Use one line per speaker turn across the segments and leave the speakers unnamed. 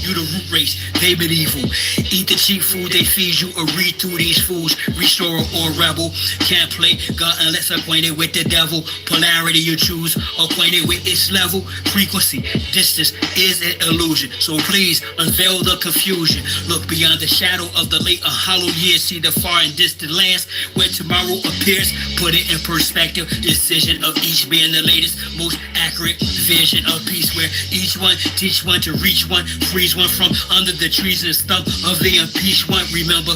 you the root race, they medieval. Eat the cheap food they feed you or read through these fools. Restorer or rebel, can't play God unless acquainted with the devil. Polarity you choose, acquainted with its level. Frequency, distance is an illusion. So please unveil the confusion. Look beyond the shadow of the late or hollow years. See the far and distant lands where tomorrow appears. Put it in perspective. Decision of each being the latest, most accurate vision of peace, where each one teach one to reach one, freeze one from under the trees and stump of the impeached one. Remember,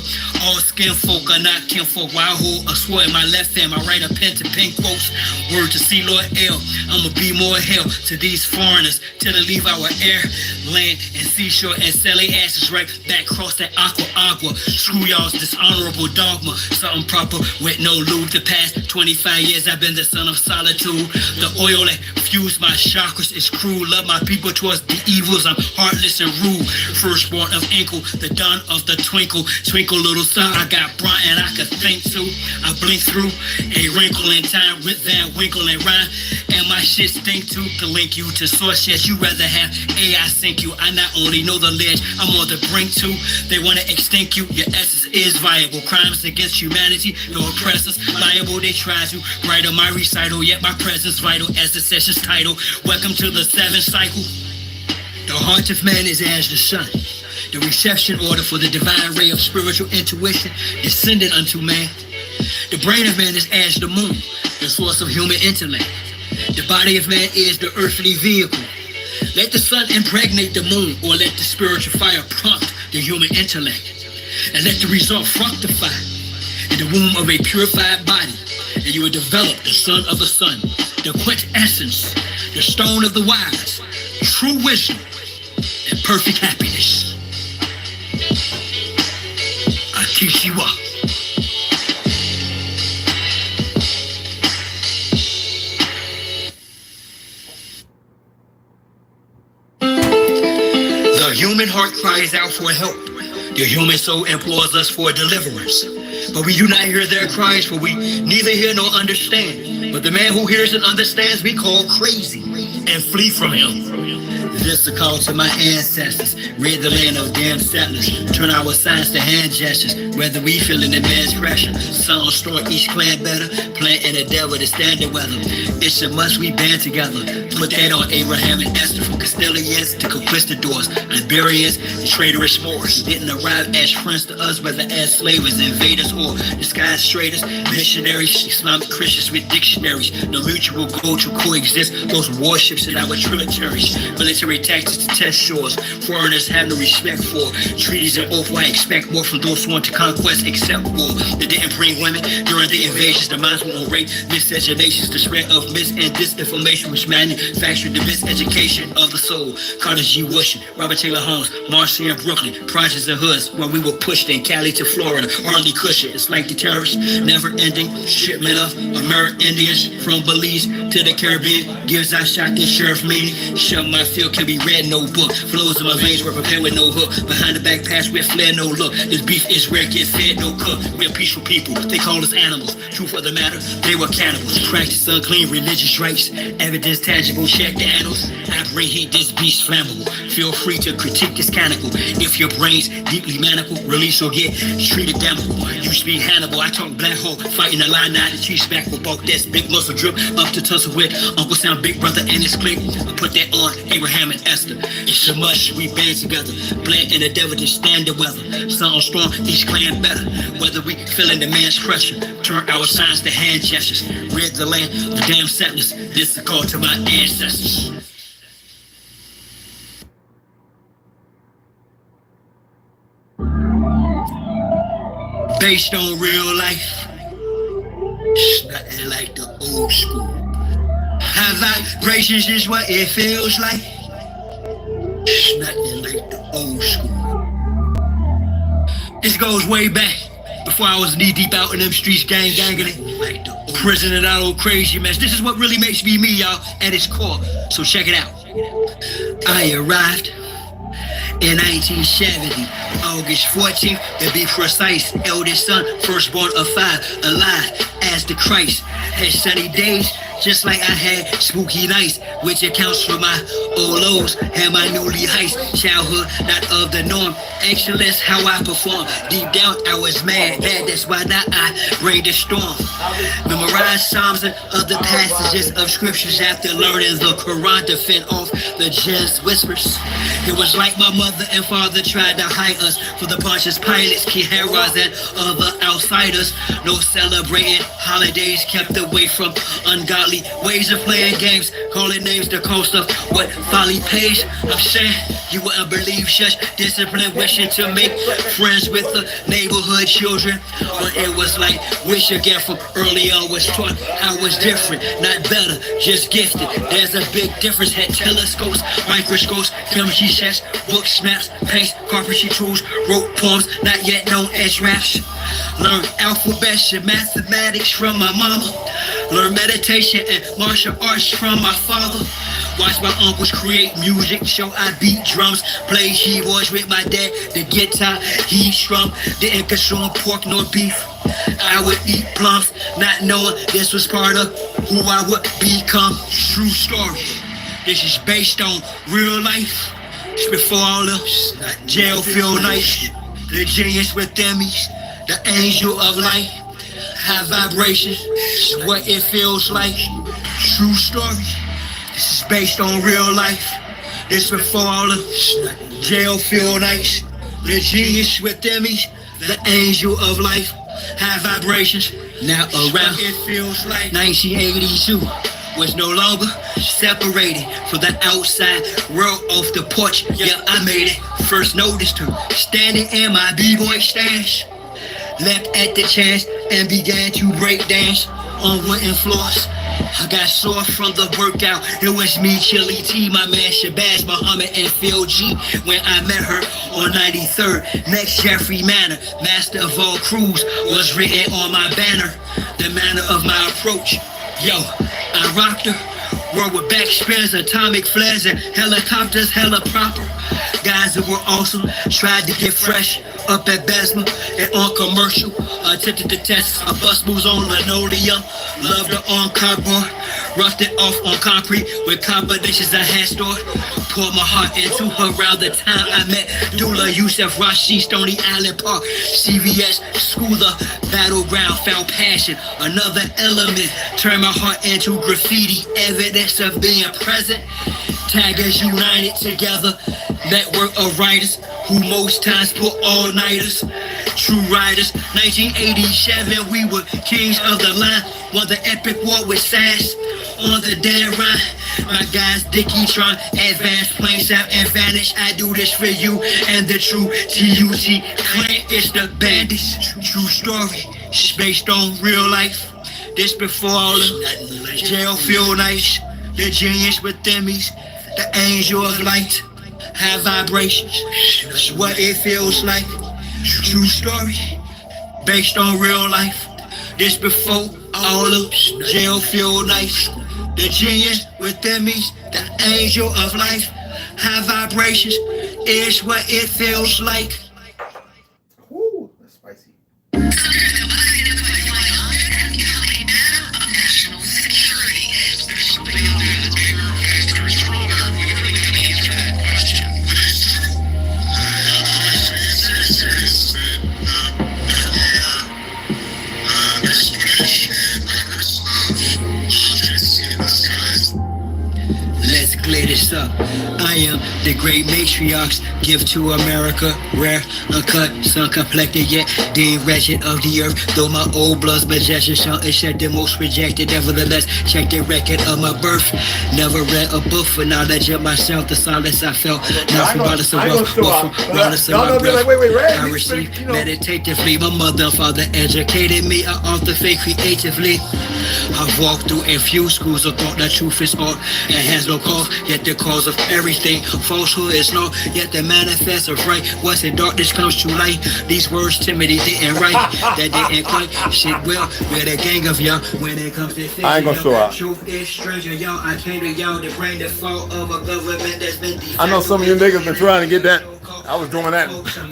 all skin folk are not kinfolk. While I hold a sword in my left hand, I write a pen to pen quotes. Word to see Lord L. I'ma be more hell to these foreigners till they leave our air, land, and seashore and sell their asses right back across that agua. Screw y'all's dishonorable dogma. Something proper with no lube. The past 25 years I've been the son of solitude. The oil that fused my chakras is cruel. Love my people towards the evils. I'm heartless and rude. Firstborn of Inkle, the dawn of the twinkle. Twinkle little sun, I got bright and I could think too. I blink through a wrinkle in time with Van Winkle and rhyme. And my shit stink too. To link you to source, yes, you rather have AI sink you. I not only know the ledge, I'm on the brink too. They want to extinct you, your essence is viable. Crimes against humanity, no oppressors liable. They try to write on my recital, yet my presence vital as the session's title. Welcome to the seventh cycle. The heart of man is as the sun, the reception order for the divine ray of spiritual intuition descended unto man. The brain of man is as the moon, the source of human intellect. The body of man is the earthly vehicle. Let the sun impregnate the moon, or let the spiritual fire prompt the human intellect. And let the result fructify in the womb of a purified body. And you will develop the son of the sun, the quintessence, the stone of the wise, true wisdom, and perfect happiness. I teach you up. The human heart cries out for help. The human soul implores us for deliverance. But we do not hear their cries, for we neither hear nor understand. But the man who hears and understands we call crazy and flee from him. This a call to my ancestors. Rid the land of damn settlers. Turn our signs to hand gestures. Whether we feeling immense pressure. Some store each clan better. Planting the devil to stand the weather. It's a must we band together. Put that on Abraham and Esther. From Castilians to conquistadors, Iberians and traitorous Moors. Didn't arrive as friends to us, whether as slavers, invaders, or disguised traders, missionaries, Islamic Christians with dictionaries. No mutual goal to coexist. Those warships in our tributaries. Military tactics to test shores. Foreigners have no respect for treaties and oath. Why expect more from those who want to conquest except war? They didn't bring women during the invasions. The minds were on rape, miscegenations, the spread of mis and disinformation, which manufactured the miseducation of the soul. Carter G. Washington, Robert Taylor Holmes, Marcy and Brooklyn, projects and hoods where we were pushed in Cali to Florida. Hardly cushion. It's like the terrorists, never ending shipment of American Indians from Belize to the Caribbean. Gives I shot this sheriff meaning. Shut my field can be read, no book. Flows in my veins were prepared with no hook. Behind the back pass with flair, no look. This beef is rare, get fed, no cook. We're peaceful people, they call us animals. Truth of the matter, they were cannibals. Practice unclean religious rites. Evidence tangible, check the annals. I bring heat, this beast flammable. Feel free to critique this canonical. If your brain's deeply maniacal, release or get treated damnable. You speak Hannibal, I talk Black Hawk. Fighting the line, now the chief's back with bulk. That's big muscle drip up to tussle with Uncle Sam, Big Brother and his clique. I put that on Abraham and Esther. It's a must, we band together. Blend in the devil to stand the weather. Sound strong, each clan better. Whether we feeling the man's pressure. Turn our signs to hand gestures. Rid the land of the damn settlers. This is a call to my ancestors. Based on real life. It's nothing like the old school. High vibrations is what it feels like. It's nothing like the old school. This goes way back. Before I was knee deep out in them streets, ganging it. Like the prison and that old crazy mess. This is what really makes me me, y'all, at its core. So check it out. I arrived in 1970, August 14th, to be precise, eldest son, firstborn of 5, alive as the Christ. Had sunny days, just like I had spooky nights, which accounts for my old lows and my newly heights. Childhood, not of the norm. Excellence, how I perform. Deep down, I was mad. That's why now I brave the storm. Memorize Psalms and other passages of scriptures after learning the Quran to fend off the jinns whispers. It was like my mother and father tried to hide us for the Pontius Pilates, Kiheras, and other outsiders. No celebrating holidays, kept away from ungodly ways of playing games, calling names the cost of what folly pays. I'm saying you wouldn't believe such discipline, wishing to make friends with the neighborhood children. But it was like wish again from early on. Was taught I was different, not better, just gifted. There's a big difference. Had telescopes, microscopes, chemistry sets, books, maps, paints, carpentry tools, wrote poems not yet known as raps. Learned alphabets and mathematics from my mama. Learned meditation and martial arts from my father. Watched my uncles create music, show I beat drums. Played keyboards with my dad, the guitar he strummed. Didn't consume pork nor beef. I would eat plums, not knowing this was part of who I would become. True story. This is based on real life. It's before all else. Jail feel nice. The genius within me, the angel of light. High vibrations, it's what it feels like. True story. This is based on real life. This before all else. Jail feel nice. The genius within me, the angel of life. High vibrations. Now around it feels like 1982 was no longer separated from the outside world off the porch. Yeah, I made it. First noticed her standing in my b-boy stash. Leapt at the chance and began to break dance on wooden floors. I got sore from the workout. It was me, Chili T, my man Shabazz, Muhammad, and Phil G. When I met her on 93rd, next Jeffrey Manor, master of all crews, was written on my banner. The manner of my approach. Yo, I rocked her. World with backspins, atomic flares, and helicopters, hella proper. Guys that were awesome, tried to get fresh up at Besma and on commercial. Attempted to test a bus moves on linoleum. Loved her on cardboard, roughed it off on concrete with combinations I had stored. Poured my heart into her around the time I met Dula, Yusef, Rashi, Stony Island Park, CVS, School, the battleground, found passion. Another element turned my heart into graffiti, evidence of being present. Taggers united together, network of writers who most times put all-nighters. True riders, 1987, we were kings of the line. Won the epic war with Sass on the dead rhyme. My guys, Dickie, Tron, Advanced, Plain Sound, and Vanish. I do this for you and the true TUT clan is the bandits. True story, it's based on real life. This before all the jail feel nice. The genius within me, the angel of light. High vibrations, that's what it feels like. True story, based on real life. This before all of jail feel nice. The genius within me, the angel of life. High vibrations is what it feels like.
Ooh, that's spicy.
Let's clear this up. I am the great matriarchs, give to America, rare, uncut, sun-complected, yet deemed wretched of the earth. Though my old blood's majestic, shall accept the most rejected. Nevertheless, check the record of my birth. Never read a book for knowledge of myself. The silence I felt, not regardless of wealth, but from regardless of my breath. I received meditatively. My mother and father educated me. I often think creatively. I've walked through a few schools of thought that truth is art and has no cause, yet the cause of everything. Falsehood is law, yet the manifest of right. What's in darkness comes to light. These words Timothy didn't write, that didn't quite shit well. We're the gang of y'all when it comes to things.
I ain't gonna show up.
Truth is stranger, y'all. I came to y'all to bring the fault of a government that's been defied.
I know some of you niggas been trying to get that
I was doing that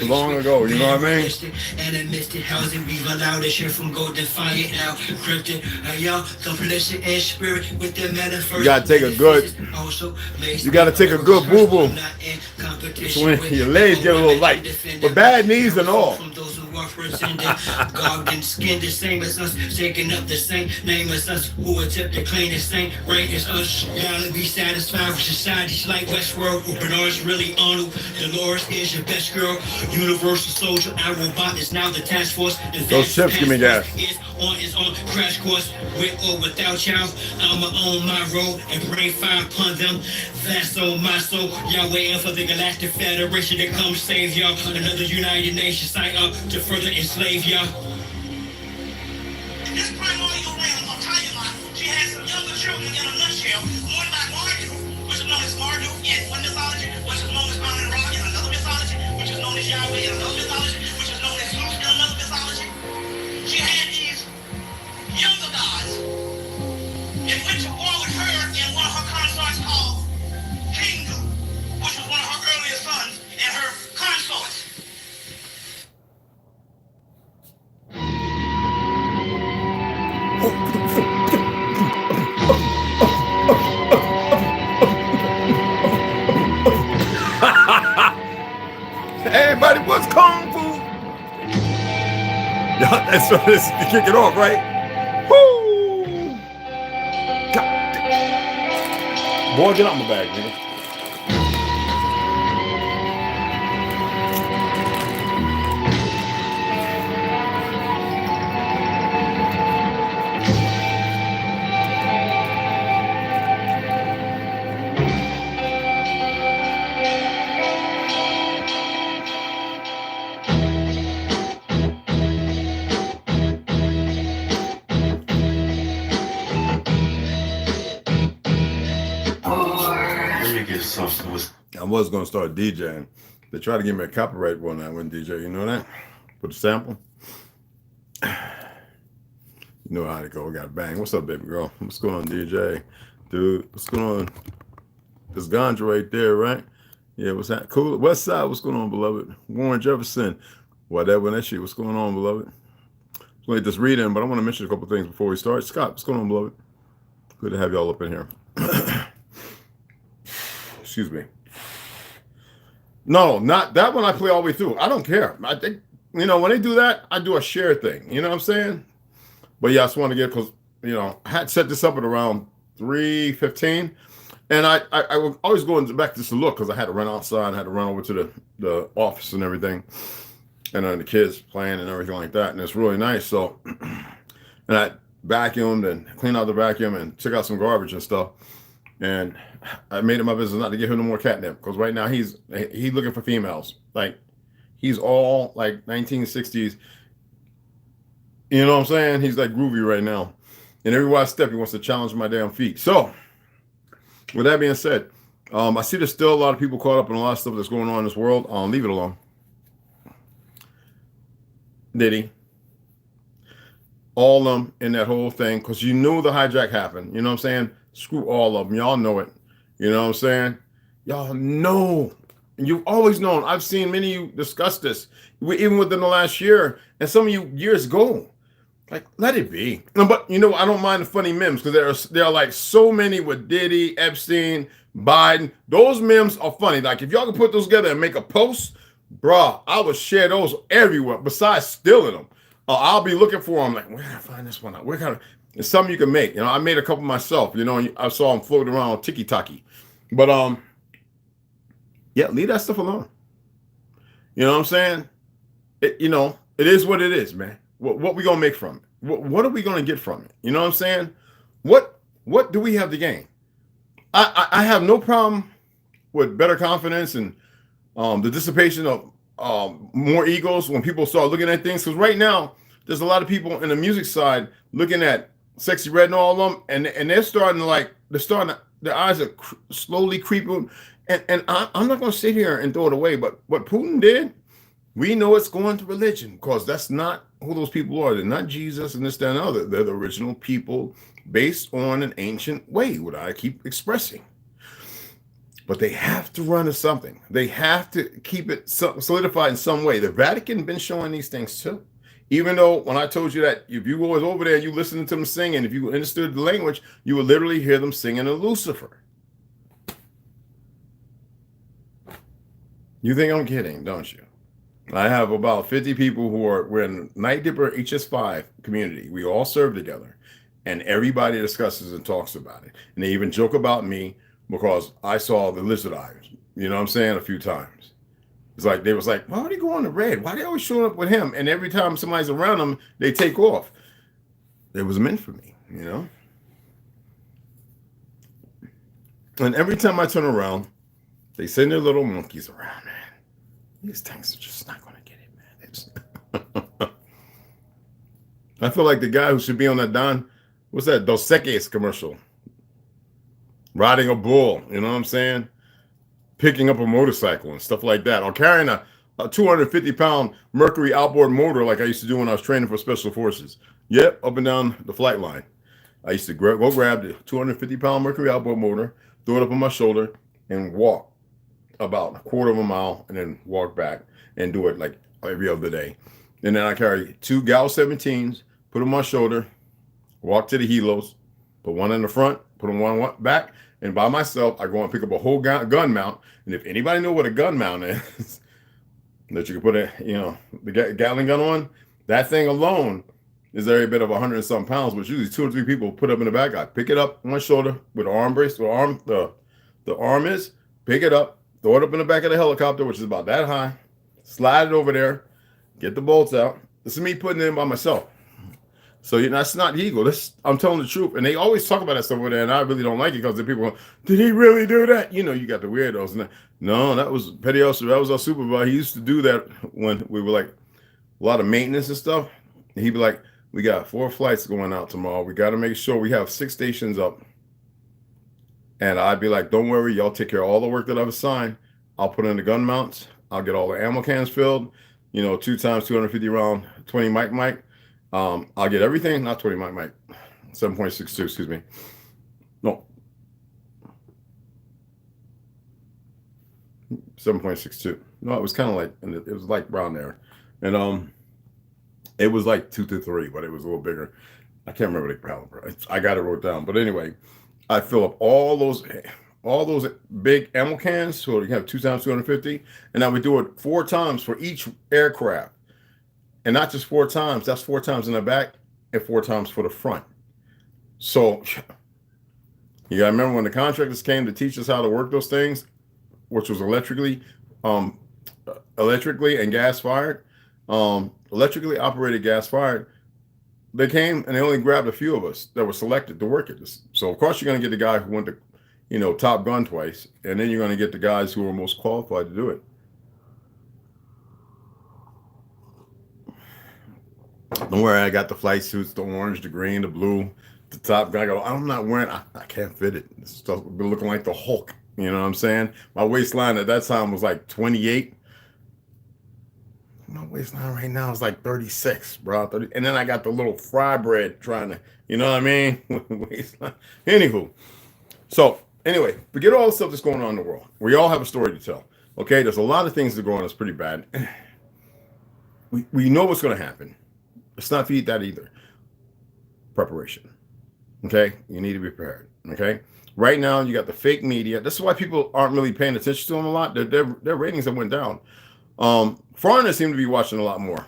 long ago, you know what I mean?
And a mystic housing, we've allowed this shit from golden fire now. Cryptic, y'all, complicit in spirit with the metaphor.
You gotta take a good, boo-boo. So when your legs get a little light. But bad knees and all.
God and skin the same as us, shaking up the same name as us, who attempt to claim the same right as us. Gotta be satisfied with societies like Westworld, who Bernard's really Arnold. Dolores is your best girl. Universal soldier, our robot is now the task force.
Those chips give me gas.
Is on crash course, with or without y'all. I'ma own my road and bring fire upon them. That's on my soul. Y'all waiting for the Galactic Federation to come save y'all. Another United Nations site up to further enslave y'all. This primordial realm of Tiamat, she has some younger children in a nutshell. One by Marduk, which is known as Marduk in one mythology, which is known as Amun Ra in another mythology, which is known as Yahweh in another mythology, which is known as Zeus in another mythology. She had these younger gods and went to war with her and one of her consorts called Hindu, which was one of her earliest sons and her consorts.
Everybody, what's Kung Fu? Yeah, that's what this to kick it off, right? Woo! Boy, get out my bag, nigga. I was going to start DJing. They tried to give me a copyright one. I wouldn't DJ. You know that? Put a sample. You know how to go. We got a bang. What's up, baby girl? What's going on, DJ? Dude, what's going on? There's ganja right there, right? Yeah, what's that? Cool. West Side, what's going on, beloved? Warren Jefferson. Whatever that shit. What's going on, beloved? So let this read in, but I want to mention a couple things before we start. Scott, what's going on, beloved? Good to have y'all up in here. Excuse me. No, not that one. I play all the way through. I don't care. I think, you know, when they do that, I do a share thing. You know what I'm saying? But yeah, I just want to get, because, you know, I had set this up at around 3:15, and I was always going back to look because I had to run outside. I had to run over to the office and everything, and then the kids playing and everything like that, and it's really nice. So, and I vacuumed and cleaned out the vacuum and took out some garbage and stuff, and I made it my business not to give him no more catnip, because right now he's looking for females. Like, he's all like 1960s. You know what I'm saying? He's like groovy right now. And everywhere I step, he wants to challenge my damn feet. So, with that being said, I see there's still a lot of people caught up in a lot of stuff that's going on in this world. Leave it alone. Diddy. All of them in that whole thing, because you knew the hijack happened. You know what I'm saying? Screw all of them. Y'all know it. You know what I'm saying? Y'all know. And you've always known. I've seen many of you discuss this, even within the last year, and some of you years ago. Like, let it be. But, you know, I don't mind the funny memes, because there are like so many with Diddy, Epstein, Biden. Those memes are funny. Like, if y'all can put those together and make a post, bruh, I would share those everywhere, besides stealing them. I'll be looking for them. Like, where can I find this one? Where can I? It's something you can make. You know, I made a couple myself. You know, I saw them floating around on Tiki-Taki. But, yeah, leave that stuff alone. You know what I'm saying? You know, it is what it is, man. What we gonna make from it? What are we gonna get from it? You know what I'm saying? What do we have to gain? I have no problem with better confidence and the dissipation of more egos when people start looking at things. Because right now, there's a lot of people in the music side looking at Sexy Red and all of them, and they're starting to their eyes are slowly creeping. And I'm not gonna sit here and throw it away. But what Putin did, we know it's going to religion, because that's not who those people are. They're not Jesus and this, that, and other. They're the original people based on an ancient way, what I keep expressing. But they have to run to something. They have to keep it solidified in some way. The Vatican been showing these things too. Even though when I told you that if you was over there, you listening to them sing, and if you understood the language, you would literally hear them singing a Lucifer. You think I'm kidding, don't you? I have about 50 people who we're in Night Dipper HS5 community. We all serve together, and everybody discusses and talks about it. And they even joke about me because I saw the lizard eyes, you know what I'm saying, a few times. It's like, they was like, why would he go on the red? Why are they always showing up with him? And every time somebody's around them, they take off. It was meant for me, you know? And every time I turn around, they send their little monkeys around, man. These tanks are just not going to get it, man. I feel like the guy who should be on that what's that, Dos Equis commercial? Riding a bull, you know what I'm saying? Picking up a motorcycle and stuff like that. Or carrying a 250-pound Mercury outboard motor like I used to do when I was training for Special Forces. Yep, up and down the flight line. I used to go grab the 250-pound Mercury outboard motor, throw it up on my shoulder, and walk about a quarter of a mile, and then walk back and do it like every other day. And then I carry 2 Gal 17s, put them on my shoulder, walk to the helos, put one in the front, put them one back, and by myself, I go and pick up a whole gun mount. And if anybody know what a gun mount is, that you can put the Gatling gun on, that thing alone is every bit of 100 and some pounds, which usually 2 or 3 people put up in the back. I pick it up on my shoulder with the arm brace, the arm is, pick it up, throw it up in the back of the helicopter, which is about that high, slide it over there, get the bolts out. This is me putting it in by myself. So that's not ego. I'm telling the truth. And they always talk about that stuff over there, and I really don't like it because the people go, did he really do that? You know, you got the weirdos. No, that was Petty Officer. That was our supervisor. He used to do that when we were like a lot of maintenance and stuff. And he'd be like, we got 4 flights going out tomorrow. We got to make sure we have 6 stations up. And I'd be like, don't worry, y'all take care of all the work that I've assigned. I'll put in the gun mounts. I'll get all the ammo cans filled, 2 times 250 round, 20 mic. I'll get everything, not 20 mic, 7.62, excuse me. No. 7.62. No, it was kind of like, it was like around there. And it was like 2 to 3, but it was a little bigger. I can't remember the caliber. I got it wrote down. But anyway, I fill up all those big ammo cans, so you have 2 times 250, and I would do it 4 times for each aircraft. And not just 4 times, that's 4 times in the back and 4 times for the front. So you gotta remember when the contractors came to teach us how to work those things, which was electrically and gas fired, electrically operated gas fired, they came and they only grabbed a few of us that were selected to work it. So of course you're gonna get the guy who went to Top Gun twice, and then you're gonna get the guys who are most qualified to do it. Don't worry, I got the flight suits, the orange, the green, the blue, the Top Gun. I'm not wearing, I can't fit it. This stuff been looking like the Hulk. You know what I'm saying? My waistline at that time was like 28. My waistline right now is like 36, bro. 30. And then I got the little fry bread trying to, you know what I mean? Waistline. Anywho. So anyway, forget all the stuff that's going on in the world. We all have a story to tell. Okay, there's a lot of things that go on that's pretty bad. We know what's going to happen. Let's not feed that either. Preparation. Okay? You need to be prepared. Okay? Right now, you got the fake media. This is why people aren't really paying attention to them a lot. Their ratings have went down. Foreigners seem to be watching a lot more.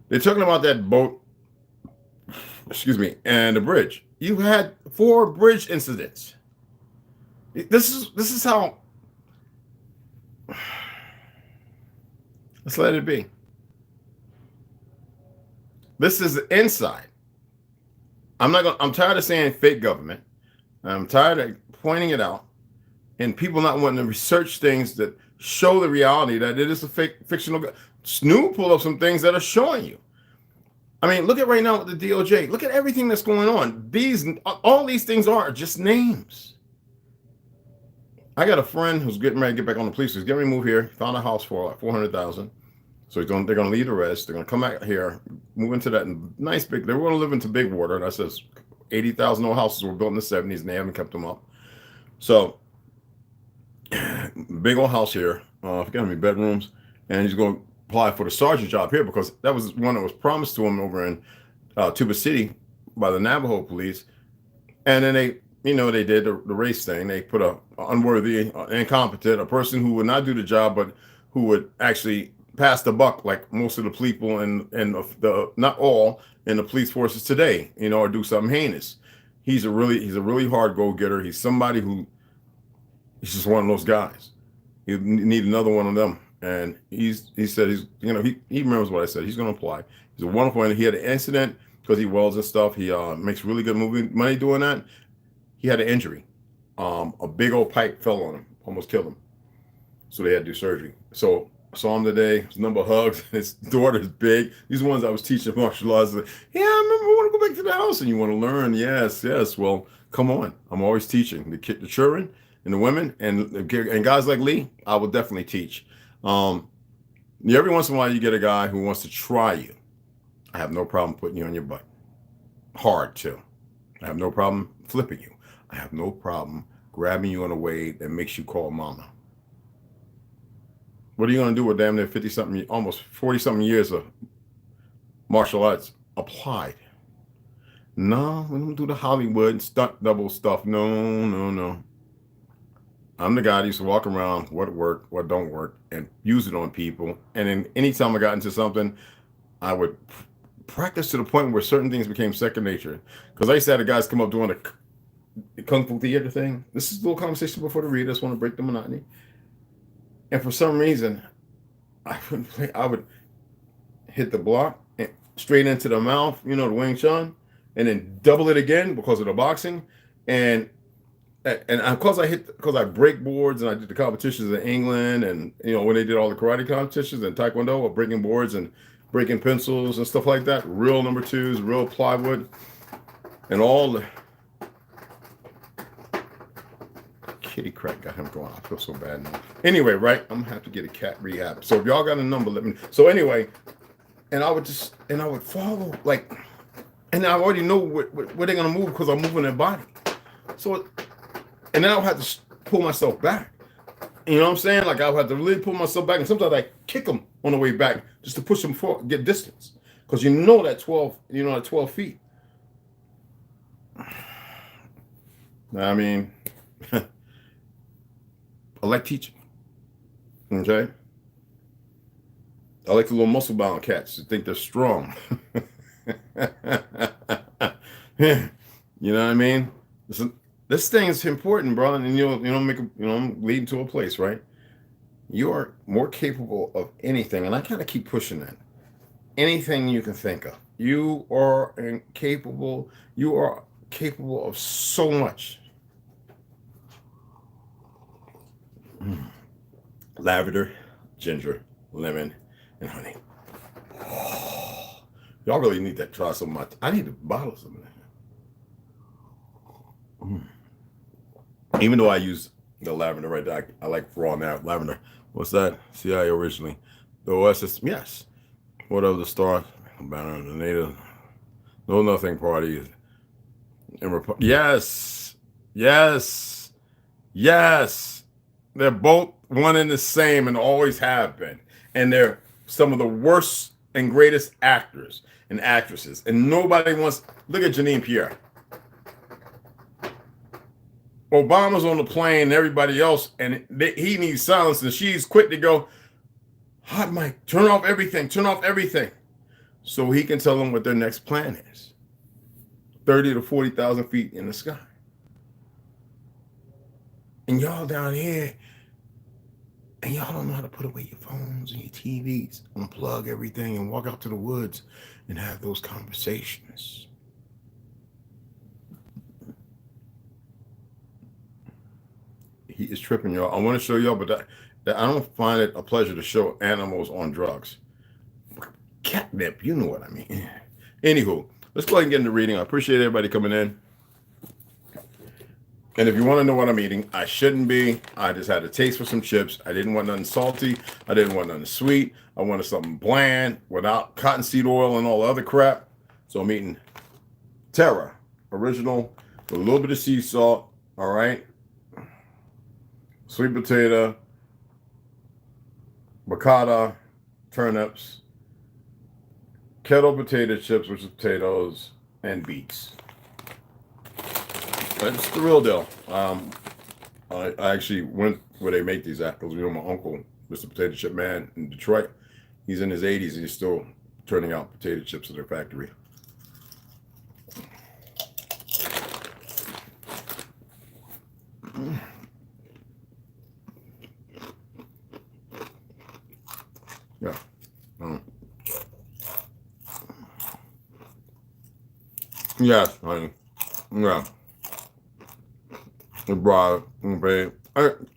They're talking about that boat, and the bridge. You had 4 bridge incidents. This is how. Let's let it be. This is the inside. I'm tired of saying fake government. I'm tired of pointing it out and people not wanting to research things that show the reality that it is a fictional. Snoop pulled up some things that are showing you. I mean, look at right now with the DOJ. Look at everything that's going on. All these things are just names. I got a friend who's getting ready to get back on the police. He's getting ready to move here. He found a house for like $400,000. So they're going to leave the rest. They're going to come out here, move into that nice big. They were going to live into big water. And I says 80,000 old houses were built in the 70s, and they haven't kept them up. So big old house here. I forget how many bedrooms, and he's going to apply for the sergeant job here because that was one that was promised to him over in Tuba City by the Navajo police. And then they, they did the race thing. They put a unworthy, incompetent, a person who would not do the job, but who would actually pass the buck, like most of the people and the not all in the police forces today, or do something heinous. He's a really hard go-getter. He's somebody he's just one of those guys. You need another one of them. And he said he remembers what I said. He's going to apply. He's a wonderful, and he had an incident because he welds and stuff. He makes really good money doing that. He had an injury. A big old pipe fell on him, almost killed him. So they had to do surgery. So I saw him today. His number of hugs. His daughter's big. These are ones I was teaching martial arts. Like, yeah, I remember. I want to go back to the house, and you want to learn. Yes. Well, come on. I'm always teaching the children and the women and guys like Lee. I will definitely teach. Every once in a while, you get a guy who wants to try you. I have no problem putting you on your butt. Hard too. I have no problem flipping you. I have no problem grabbing you in a way that makes you call mama. What are you going to do with damn near 50-something, almost 40-something years of martial arts applied? No, we don't do the Hollywood stunt double stuff. No. I'm the guy that used to walk around what worked, what don't work, and use it on people. And then anytime I got into something, I would practice to the point where certain things became second nature. Because I used to have the guys come up doing the Kung Fu theater thing. This is a little conversation before the read. I just want to break the monotony. And for some reason, I would hit the block and straight into the mouth, the Wing Chun, and then double it again because of the boxing. And because I break boards and I did the competitions in England, and when they did all the karate competitions and taekwondo of breaking boards and breaking pencils and stuff like that, real number twos, real plywood, and all the kitty crack got him going. I feel so bad now. Anyway, right? I'm gonna have to get a cat rehab. So if y'all got a number, let me. So anyway, and I would follow and I already know where they're gonna move because I'm moving their body. So, and then I would have to pull myself back. You know what I'm saying? Like I would have to really pull myself back, and sometimes I kick them on the way back just to push them forward, get distance, because that 12 feet. I mean. I like teaching. Okay? I like the little muscle bound cats that think they're strong. You know what I mean? This thing is important, bro. And leading to a place, right? You are more capable of anything, and I kind of keep pushing that. Anything you can think of. You are capable of so much. Lavender, ginger, lemon, and honey. Oh, y'all really need to try so much. I need to bottle some of that. Even though I use the lavender right there, I like raw lavender. What's that? CIA originally. The OSS, yes. Whatever the star, banner, the native, no nothing party. Yes. They're both one and the same and always have been. And they're some of the worst and greatest actors and actresses. And nobody wants... Look at Janine Pierre. Obama's on the plane and everybody else, and he needs silence, and she's quick to go, hot mic, turn off everything. So he can tell them what their next plan is. 30 to 40,000 feet in the sky. And y'all down here, and y'all don't know how to put away your phones and your TVs, unplug everything and walk out to the woods and have those conversations. He is tripping, y'all. I want to show y'all, but that I don't find it a pleasure to show animals on drugs. Catnip, you know what I mean. Anywho, let's go ahead and get into reading. I appreciate everybody coming in. And if you want to know what I'm eating, I shouldn't be. I just had a taste for some chips. I didn't want nothing salty. I didn't want nothing sweet. I wanted something bland without cottonseed oil and all the other crap. So I'm eating Terra original with a little bit of sea salt. All right. Sweet potato, ricotta, turnips, kettle potato chips, which is potatoes, and beets. That's the real deal. I actually went where they make these at because my uncle, Mr. Potato Chip Man in Detroit, he's in his 80s and he's still turning out potato chips at their factory. Yeah. Yes, honey. Yeah. Bro, babe.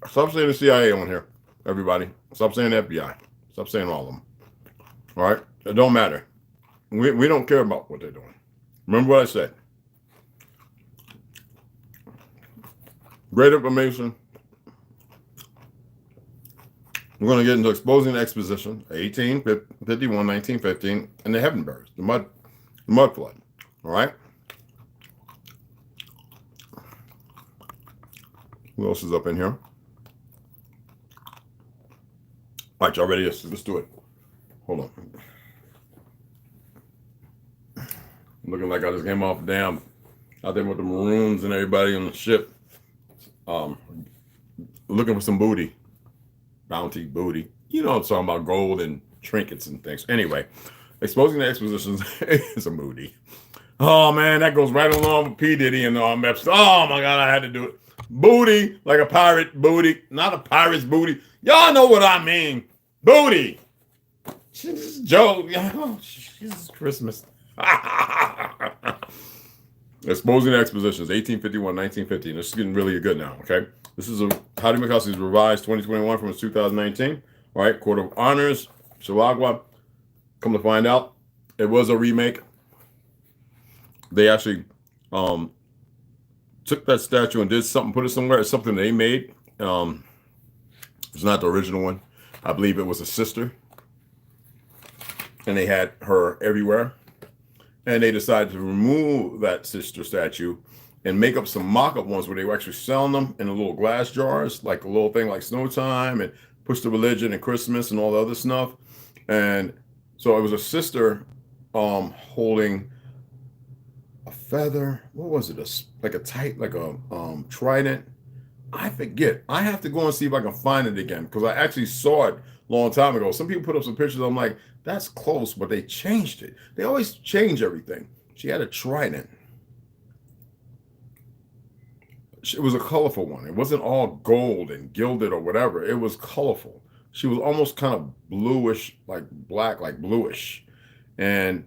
Stop saying the CIA on here, everybody. Stop saying the FBI. Stop saying all of them. All right? It don't matter. We don't care about what they're doing. Remember what I said. Great information. We're going to get into exposing the exposition, 1851, 1915, and the heaven birds, the mud flood. All right? Who else is up in here? All right, y'all ready? Let's do it. Hold on. Looking like I just came off damn out there with the Maroons and everybody on the ship. Looking for some booty. Bounty booty. You know what I'm talking about, gold and trinkets and things. Anyway, exposing the expositions is a booty. Oh man, that goes right along with P. Diddy and all Meps. Oh my God, I had to do it. Booty, like a pirate booty, not a pirate's booty. Y'all know what I mean. Booty. Joe, oh, Jesus Christmas. Exposing the expositions, 1851, 1950. This is getting really good now, okay? This is Howdy McCuskey's revised 2021 from his 2019. All right, Court of Honors, Chihuahua. Come to find out, it was a remake. They actually took that statue and did something, put it somewhere. It's something they made. It's not the original one. I believe it was a sister. And they had her everywhere. And they decided to remove that sister statue and make up some mock-up ones where they were actually selling them in the little glass jars, like a little thing like Snow Time and Push the Religion and Christmas and all the other stuff. And so it was a sister holding a feather. What was it? Like a trident. I forget. I have to go and see if I can find it again because I actually saw it a long time ago. Some people put up some pictures. I'm like, that's close, but they changed it. They always change everything. She had a trident. It was a colorful one. It wasn't all gold and gilded or whatever. It was colorful. She was almost kind of bluish, like black, like bluish. And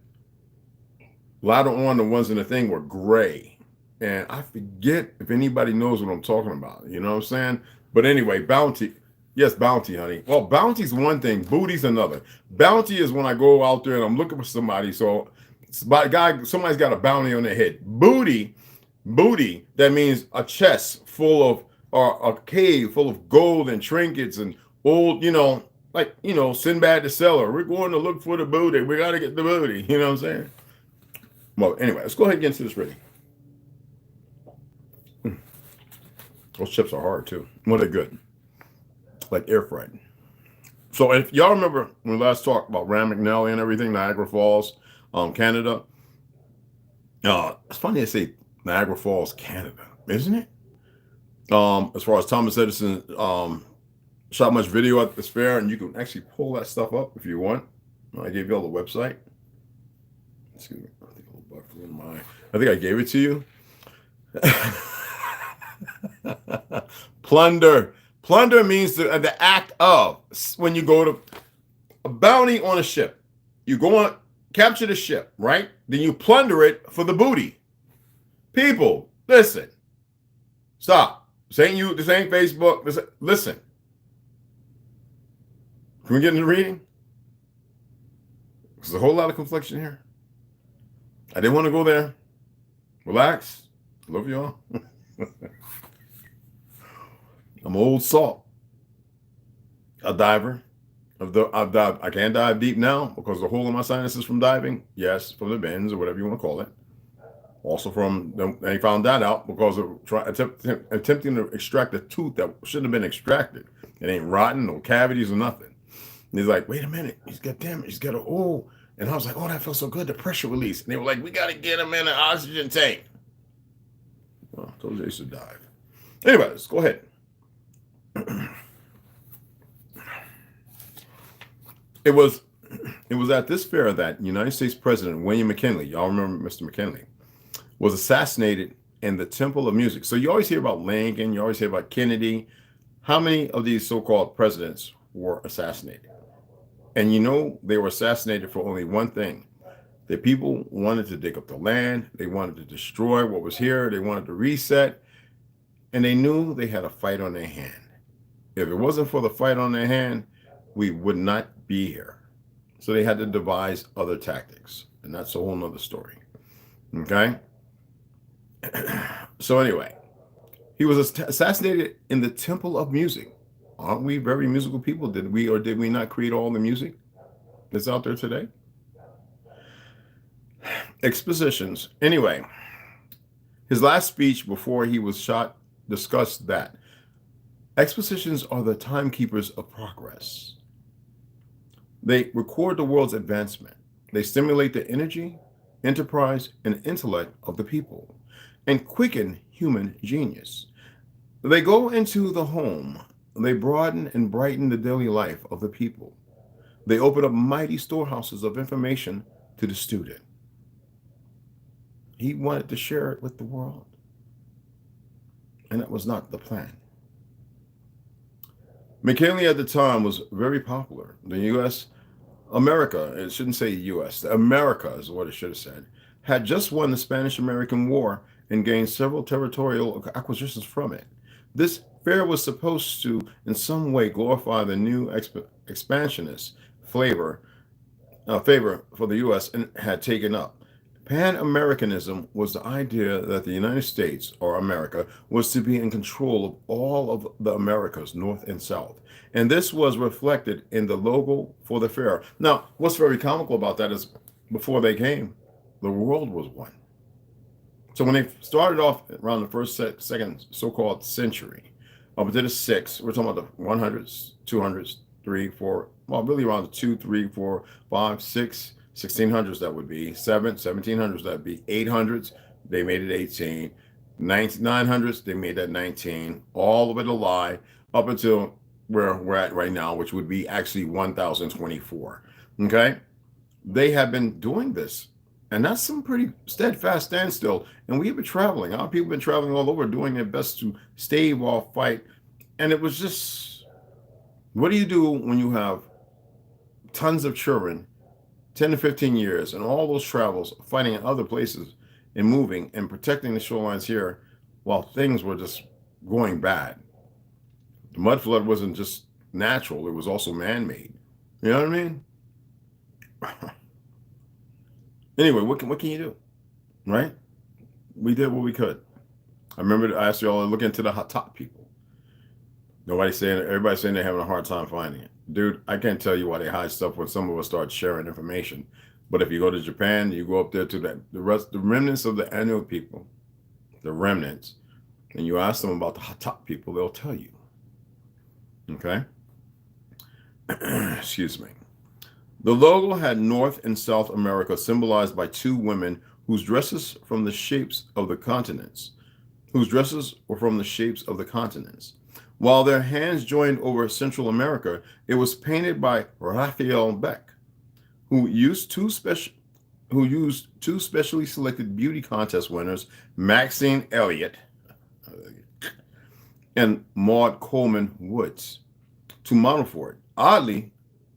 later on, the ones in the thing were gray. And I forget if anybody knows what I'm talking about. You know what I'm saying? But anyway, bounty. Yes, bounty, honey. Well, bounty's one thing. Booty's another. Bounty is when I go out there and I'm looking for somebody. So somebody's got a bounty on their head. Booty, that means a chest full of, or a cave full of gold and trinkets and old, Sinbad the Seller. We're going to look for the booty. We got to get the booty. You know what I'm saying? Well, anyway, let's go ahead and get into this ready. Those chips are hard too. Well, they're good. Like air fried. So if y'all remember when we last talked about Rand McNally and everything, Niagara Falls, Canada. It's funny to say Niagara Falls, Canada, isn't it? As far as Thomas Edison shot much video at this fair, and you can actually pull that stuff up if you want. I gave you all the website. Excuse me. I think I gave it to you. Plunder. Plunder means the act of. When you go to a bounty on a ship, you go on, capture the ship, right? Then you plunder it for the booty. People, listen. Stop. This ain't you. This ain't Facebook. Listen. Can we get into reading? There's a whole lot of confliction here. I didn't want to go there. Relax. Love y'all. I'm old salt. A diver. I've dived. I can't dive deep now because the hole in my sinuses from diving. Yes, from the bends or whatever you want to call it. Also from they found that out because of attempting to extract a tooth that shouldn't have been extracted. It ain't rotten, no cavities or nothing. And he's like, wait a minute, he's got a oh. And I was like, oh, that feels so good, the pressure release. And they were like, we got to get him in an oxygen tank. Well, I told you they should dive. Anyways, go ahead. It was at this fair that United States President William McKinley, y'all remember Mr. McKinley, was assassinated in the Temple of Music. So you always hear about Lincoln, you always hear about Kennedy. How many of these so-called presidents were assassinated? And you know they were assassinated for only one thing. The people wanted to dig up the land, they wanted to destroy what was here, they wanted to reset, and they knew they had a fight on their hand. If it wasn't for the fight on their hand, we would not be here. So they had to devise other tactics, and that's a whole nother story. Okay? So anyway, he was assassinated in the Temple of Music. Aren't we very musical people? Did we not create all the music that's out there today? Expositions. Anyway, his last speech before he was shot discussed that expositions are the timekeepers of progress. They record the world's advancement. They stimulate the energy, enterprise, and intellect of the people and quicken human genius. They go into the home. They broaden and brighten the daily life of the people. They open up mighty storehouses of information to the student. He wanted to share it with the world. And that was not the plan. McKinley at the time was very popular. The U.S., America, it shouldn't say U.S., America is what it should have said, had just won the Spanish-American War and gained several territorial acquisitions from it. This fair was supposed to, in some way, glorify the new expansionist favor for the U.S. and had taken up. Pan-Americanism was the idea that the United States, or America, was to be in control of all of the Americas, North and South. And this was reflected in the logo for the fair. Now, what's very comical about that is before they came, the world was one. So when they started off around the first, second so-called century, up into the six, we're talking about the 100s, 200s, 3, 4, well, really around the 2, 3, 4, 5, 6, 1600s, that would be 1700s, that would be 800s, they made it 18, 900s, they made that 19, all of it a lie, up until where we're at right now, which would be actually 1024. Okay, they have been doing this, and that's some pretty steadfast standstill. And we have been traveling. Our people have been traveling all over, doing their best to stave off fight. And it was just, what do you do when you have tons of children, 10 to 15 years, and all those travels, fighting in other places and moving and protecting the shorelines here while things were just going bad? The mud flood wasn't just natural, it was also man-made. You know what I mean? Anyway, what can you do, right? We did what we could. I remember I asked you all to look into the hot top people. Everybody's saying they're having a hard time finding it. Dude, I can't tell you why they hide stuff when some of us start sharing information. But if you go to Japan, you go up there to the remnants of the annual people, the remnants, and you ask them about the hot top people, they'll tell you. Okay? Excuse me. The logo had North and South America symbolized by two women whose dresses were from the shapes of the continents, While their hands joined over Central America, it was painted by Raphael Beck, who used two specially selected beauty contest winners, Maxine Elliott and Maud Coleman Woods, to model for it. Oddly,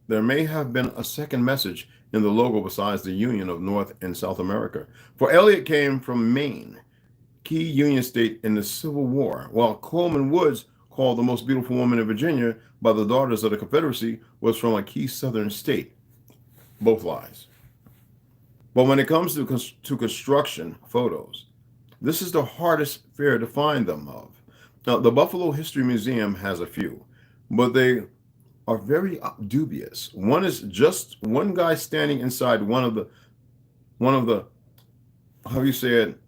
there may have been a second message in the logo besides the union of North and South America. For Elliott came from Maine, key Union state in the Civil War, while Coleman Woods, called the most beautiful woman in Virginia by the Daughters of the Confederacy, was from a key Southern state. Both lies. But when it comes to construction photos, this is the hardest fair to find them of. Now, the Buffalo History Museum has a few, but they are very dubious. One is just one guy standing inside one of the how you say it,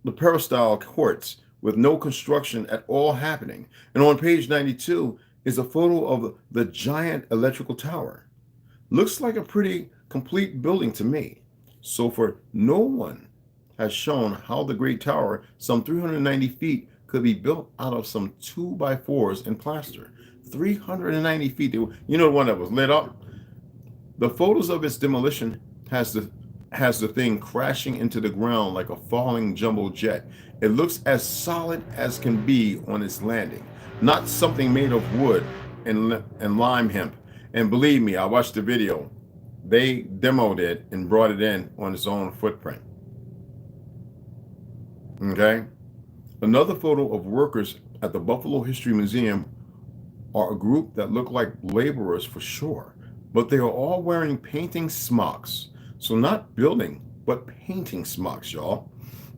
the peristyle courts with no construction at all happening. And on page 92, is a photo of the giant electrical tower. Looks like a pretty complete building to me. So for no one has shown how the Great Tower, some 390 feet, could be built out of some 2x4s and plaster. 390 feet. You know the one that was lit up? The photos of its demolition has the thing crashing into the ground like a falling jumbo jet. It looks as solid as can be on its landing, not something made of wood and lime hemp. And believe me, I watched the video. They demoed it and brought it in on its own footprint. Okay? Another photo of workers at the Buffalo History Museum are a group that look like laborers for sure, but they are all wearing painting smocks. So not building, but painting smocks, y'all.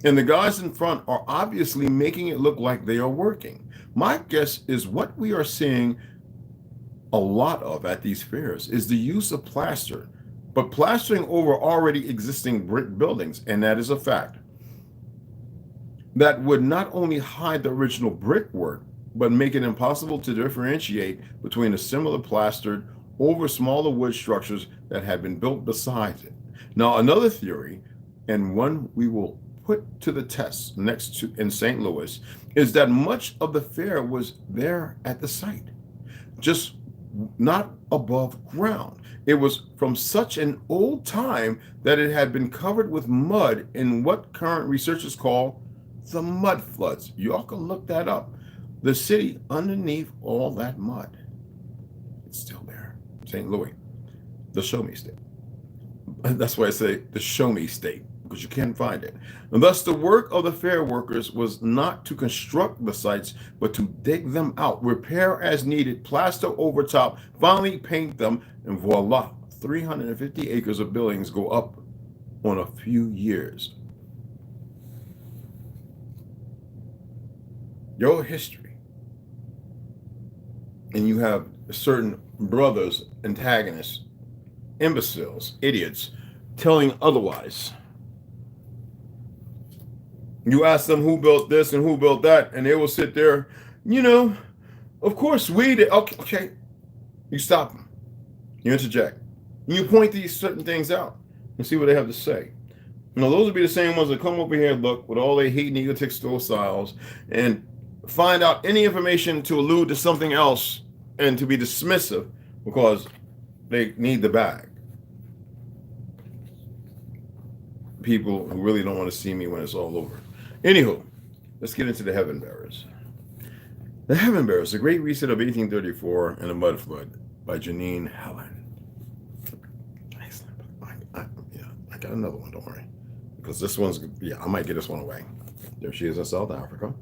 And the guys in front are obviously making it look like they are working. My guess is what we are seeing a lot of at these fairs is the use of plaster, but plastering over already existing brick buildings, and that is a fact. That would not only hide the original brickwork, but make it impossible to differentiate between the similar plastered over smaller wood structures that had been built besides it. Now, another theory, and one we will put to the test next to in St. Louis, is that much of the fair was there at the site, just not above ground. It was from such an old time that it had been covered with mud in what current researchers call the mud floods. Y'all can look that up. The city underneath all that mud. It's still there. St. Louis, the show me state. That's why I say the show me state, because you can't find it. And thus the work of the fair workers was not to construct the sites, but to dig them out, repair as needed, plaster over top, finally paint them, and voila, 350 acres of buildings go up on a few years. Your history. And you have certain brothers, antagonists, imbeciles, idiots, telling otherwise. You ask them who built this and who built that, and they will sit there, of course we did. Okay. You stop them. You interject. And you point these certain things out and see what they have to say. Those will be the same ones that come over here and look with all their hate and egotistical styles and find out any information to allude to something else and to be dismissive because they need the bag. People who really don't want to see me when it's all over. Anywho, let's get into the Heaven Bearers. The Heaven Bearers, The Great Reset of 1834 and the Mud Flood by Janine Helen. Excellent. I got another one, don't worry. Because this one's, I might get this one away. There she is in South Africa.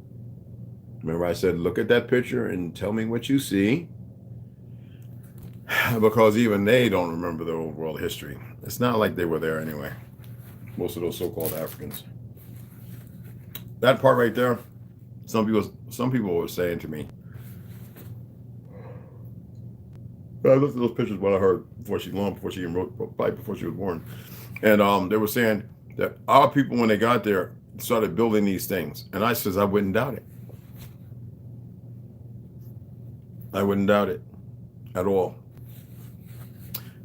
Remember I said, look at that picture and tell me what you see. Because even they don't remember their overall history. It's not like they were there anyway. Most of those so-called Africans. That part right there, some people were saying to me. I looked at those pictures what I heard long before she even wrote, probably before she was born. And they were saying that our people, when they got there, started building these things. And I says, I wouldn't doubt it. I wouldn't doubt it at all.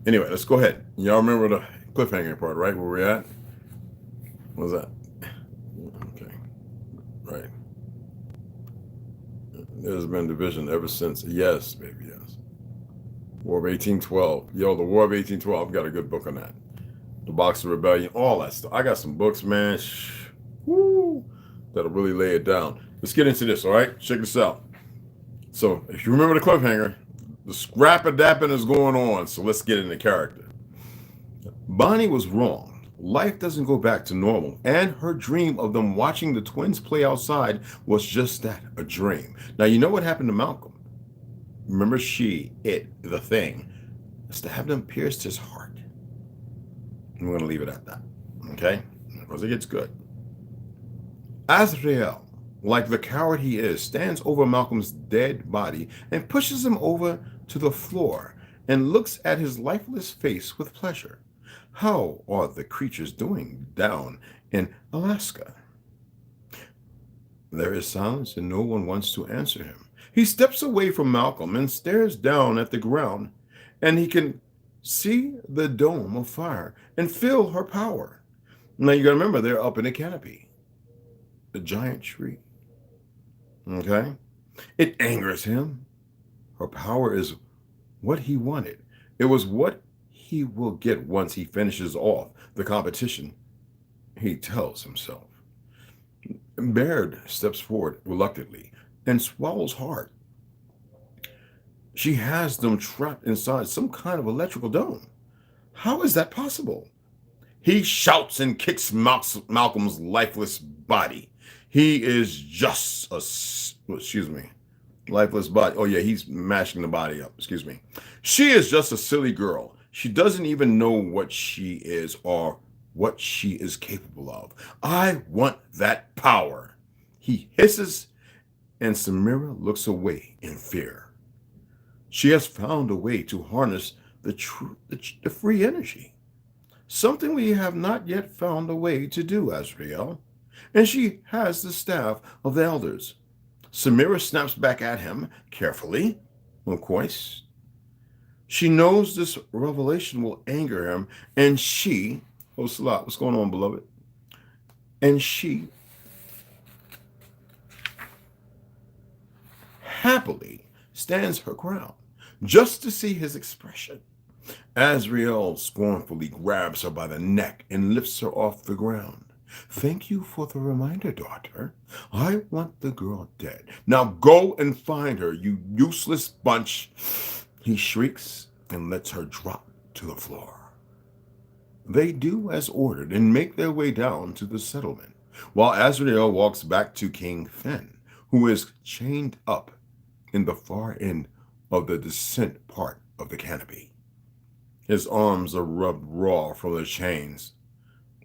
Anyway, let's go ahead. Y'all remember the cliffhanger part, right? Where we're at? What was that? Okay. Right. There's been division ever since. Yes, baby, yes. War of 1812. Yo, the War of 1812. I've got a good book on that. The Boxer Rebellion, all that stuff. I got some books, man. Woo, that'll really lay it down. Let's get into this, all right? Check this out. So, if you remember the cliffhanger, the scrap-a-dapping is going on, so let's get into character. Bonnie was wrong. Life doesn't go back to normal, and her dream of them watching the twins play outside was just that, a dream. Now, you know what happened to Malcolm? Remember the thing, is to have them pierced his heart. I'm going to leave it at that, okay? Because it gets good. Azrael, like the coward he is, stands over Malcolm's dead body and pushes him over to the floor and looks at his lifeless face with pleasure. How are the creatures doing down in Alaska? There is silence and no one wants to answer him. He steps away from Malcolm and stares down at the ground, and he can see the dome of fire and feel her power. Now you got to remember, they're up in a canopy, the giant tree. Okay? It angers him. Her power is what he wanted. It was what he will get once he finishes off the competition, he tells himself. Baird steps forward reluctantly and swallows hard. She has them trapped inside some kind of electrical dome. How is that possible? He shouts and kicks Malcolm's lifeless body. He is just lifeless body. Oh yeah, he's mashing the body up. Excuse me. She is just a silly girl. She doesn't even know what she is or what she is capable of. I want that power. He hisses, and Samira looks away in fear. She has found a way to harness the free energy, something we have not yet found a way to do, Azrael. And she has the staff of the elders. Samira snaps back at him carefully, of course. She knows this revelation will anger him, and she, oh Salat, what's going on, beloved? And she happily stands her ground just to see his expression. Azrael scornfully grabs her by the neck and lifts her off the ground. Thank you for the reminder, daughter. I want the girl dead. Now go and find her, you useless bunch. He shrieks and lets her drop to the floor. They do as ordered and make their way down to the settlement, while Azrael walks back to King Finn, who is chained up in the far end of the descent part of the canopy. His arms are rubbed raw from the chains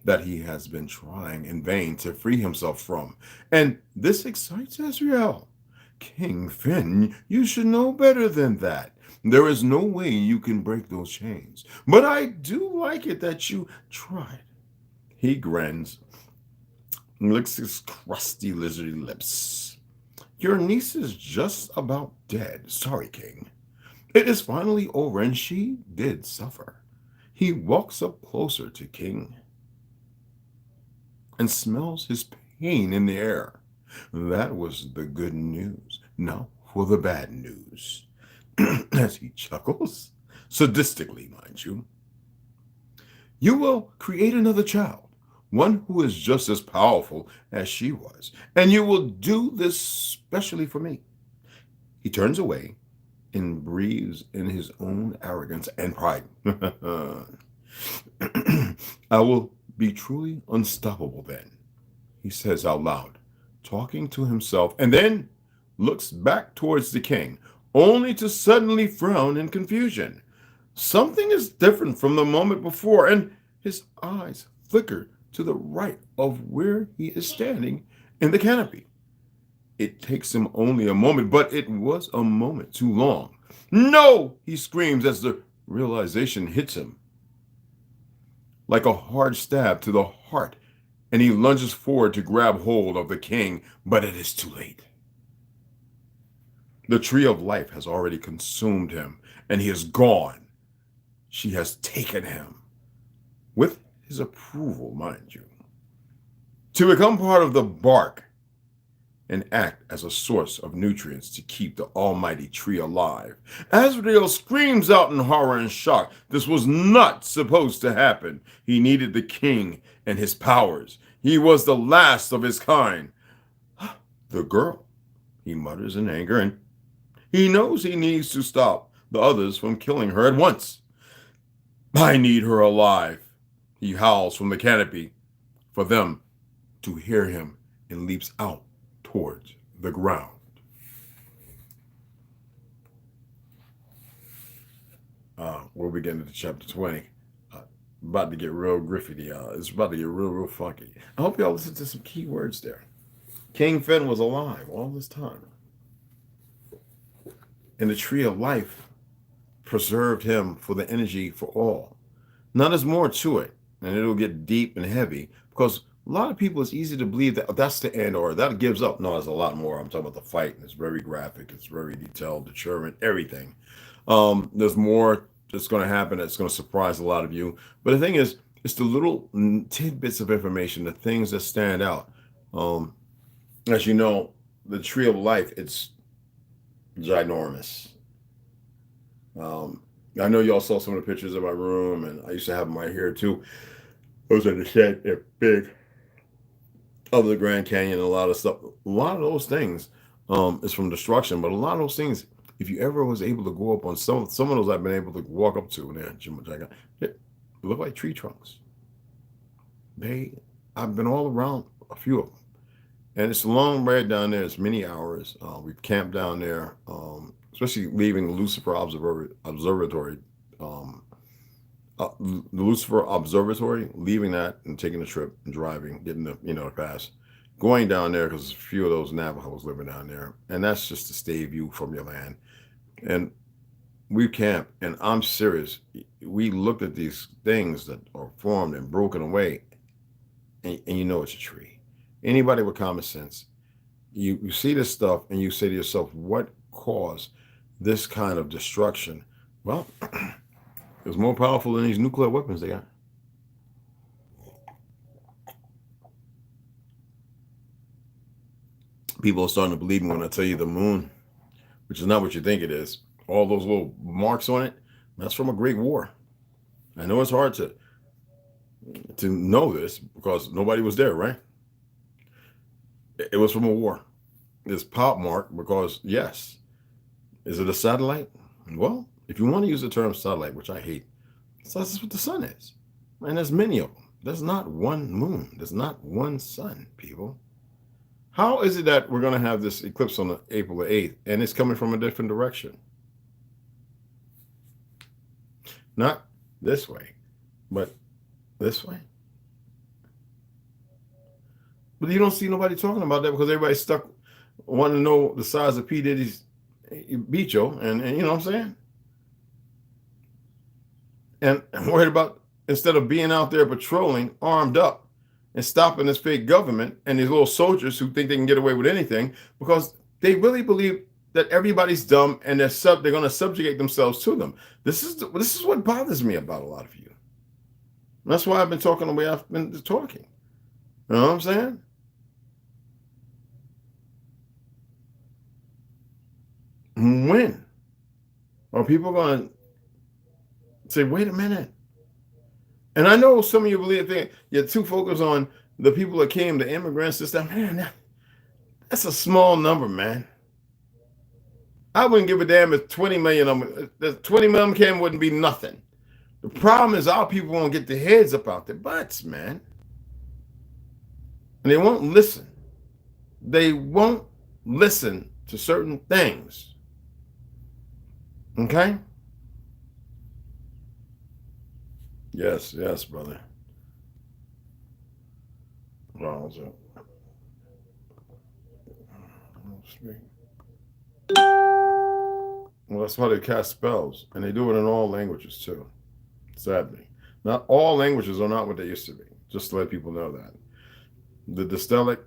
that he has been trying in vain to free himself from, and this excites Azrael. King Finn, you should know better than that. There is no way you can break those chains, but I do like it that you tried. He grins, licks his crusty lizardy lips. Your niece is just about dead. Sorry, King. It is finally over, and she did suffer. He walks up closer to King and smells his pain in the air. That was the good news. Now for the bad news. As he chuckles, sadistically, mind you. You will create another child, one who is just as powerful as she was, and you will do this specially for me. He turns away and breathes in his own arrogance and pride. I will be truly unstoppable then, he says out loud, talking to himself, and then looks back towards the king, only to suddenly frown in confusion. Something is different from the moment before, and his eyes flicker to the right of where he is standing in the canopy. It takes him only a moment, but it was a moment too long. No, he screams as the realization hits him like a hard stab to the heart, and he lunges forward to grab hold of the king, but it is too late. The tree of life has already consumed him, and he is gone. She has taken him, with his approval, mind you, to become part of the bark and act as a source of nutrients to keep the almighty tree alive. Azrael screams out in horror and shock. This was not supposed to happen. He needed the king and his powers. He was the last of his kind. The girl, he mutters in anger, and he knows he needs to stop the others from killing her at once. I need her alive, he howls from the canopy for them to hear him, and leaps out towards the ground. We'll be getting into chapter 20. About to get real griffity. It's about to get real funky. I hope y'all listen to some key words there. King Finn was alive all this time, and the tree of life preserved him for the energy for all. Now there's more to it, and it'll get deep and heavy, because A lot of people, it's easy to believe that that's the end or that gives up. No, there's a lot more. I'm talking about the fight. And it's very graphic. It's very detailed, determined, everything. There's more that's going to happen that's going to surprise a lot of you. But the thing is, it's the little tidbits of information, the things that stand out. As you know, the tree of life, it's ginormous. I know y'all saw some of the pictures of my room, and I used to have them right here too. Those are the shed, they're big. Of the Grand Canyon, a lot of stuff. A lot of those things is from destruction, but a lot of those things, if you ever was able to go up on some of those, I've been able to walk up to there, they look like tree trunks. I've been all around a few of them, and it's a long ride down there. It's many hours. We've camped down there, especially leaving Lucifer Observatory. The Lucifer Observatory, leaving that and taking the trip and driving, getting the pass, going down there because a few of those Navajos living down there, and that's just to stay view from your land. And we camped, and I'm serious. We looked at these things that are formed and broken away, and you know it's a tree. Anybody with common sense, you see this stuff and you say to yourself, what caused this kind of destruction? Well, it's more powerful than these nuclear weapons they got. People are starting to believe me when I tell you the moon, which is not what you think it is. All those little marks on it, that's from a great war. I know it's hard to know this because nobody was there, right? It was from a war. This pop mark because, yes. Is it a satellite? Well, if you want to use the term satellite, which I hate, so that's what the sun is. And there's many of them. There's not one moon. There's not one sun, people. How is it that we're going to have this eclipse on April the 8th and it's coming from a different direction? Not this way, but this way. But you don't see nobody talking about that because everybody's stuck wanting to know the size of P. Diddy's Bicho, and you know what I'm saying? And I'm worried about, instead of being out there patrolling, armed up, and stopping this fake government and these little soldiers who think they can get away with anything because they really believe that everybody's dumb and they're going to subjugate themselves to them. This is what bothers me about a lot of you. And that's why I've been talking the way I've been talking. You know what I'm saying? When are people going to say, wait a minute? And I know some of you believe that you're too focused on the people that came, the immigrants, this stuff. Man, that's a small number, man. I wouldn't give a damn if 20 million of them, 20 million came, wouldn't be nothing. The problem is our people won't get their heads up out their butts, man. And they won't listen. They won't listen to certain things. Okay? Yes, brother. Well, that's why they cast spells, and they do it in all languages too. Sadly, not all languages are not what they used to be. Just to let people know that the dystelic,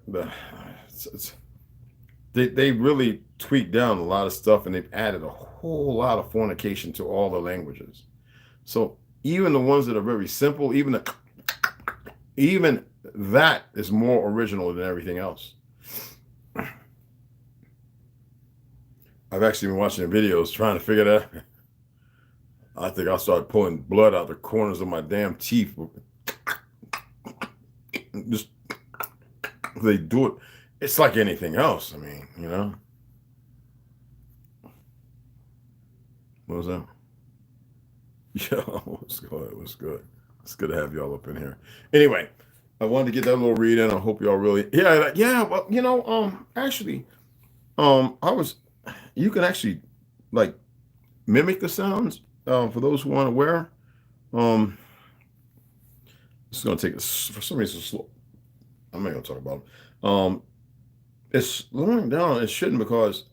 they really tweaked down a lot of stuff, and they've added a whole lot of fornication to all the languages. So even the ones that are very simple, even that is more original than everything else. I've actually been watching the videos trying to figure that out. I think I'll start pulling blood out the corners of my damn teeth. Just they do it. It's like anything else. I mean, you know. What was that? Yeah, what's good? What's good? It's good to have y'all up in here. Anyway, I wanted to get that little read in. I hope y'all really, yeah. Well, you know, actually, you can actually like mimic the sounds. For those who aren't aware, it's going to take for some reason slow. I'm not going to talk about it. It's slowing down. It shouldn't, because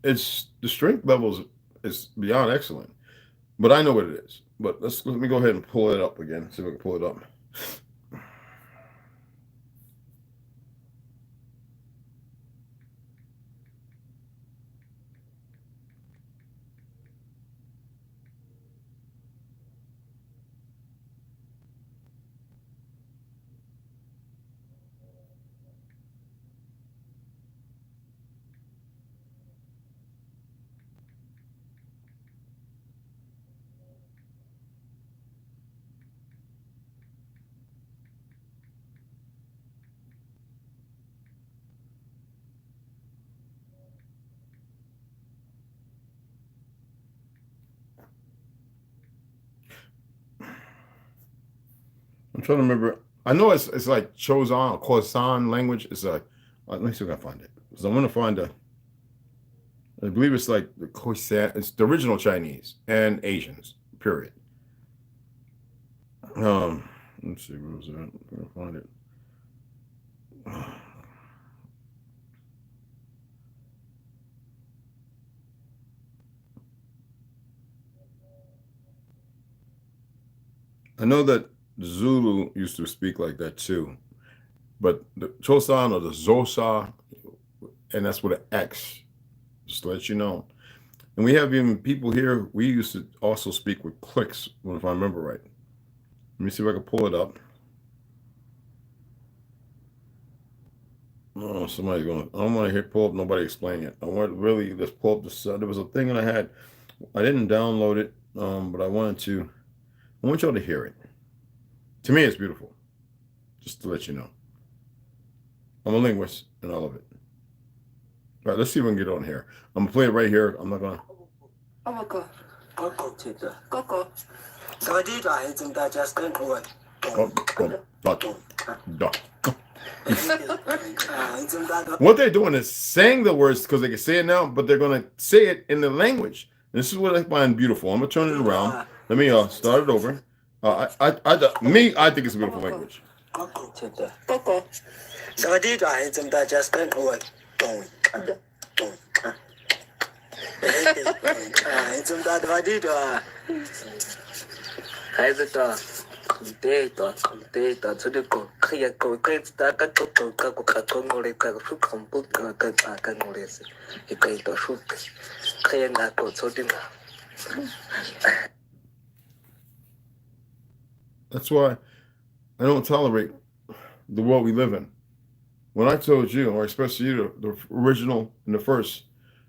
it's the strength levels is beyond excellent. But I know what it is. But let me go ahead and pull it up again. See if we can pull it up. trying to remember. I know it's like Chozan or Khoisan language. It's like, let me see if I can find it. Because I want to find I believe it's like the Khoisan. It's the original Chinese and Asians, period. Let's see, where was that? I'm gonna find it. I know that Zulu used to speak like that too, but the Chosan or the Xhosa, and that's with an X, just to let you know. And we have even people here, we used to also speak with clicks, if I remember right. Let me see if I can pull it up. Oh, somebody's going, I don't want to hear pull up nobody explaining it. I want to really just pull up this. There was a thing that I didn't download it, but I want y'all to hear it. To me, it's beautiful. Just to let you know. I'm a linguist, and I love it. All right, let's see if we can get it on here. I'm going to play it right here. I'm not going to... What they're doing is saying the words because they can say it now, but they're going to say it in the language. And this is what I find beautiful. I'm going to turn it around. Let me start it over. I think it's a beautiful language. That's why I don't tolerate the world we live in. When I told you, or especially you, the original and the first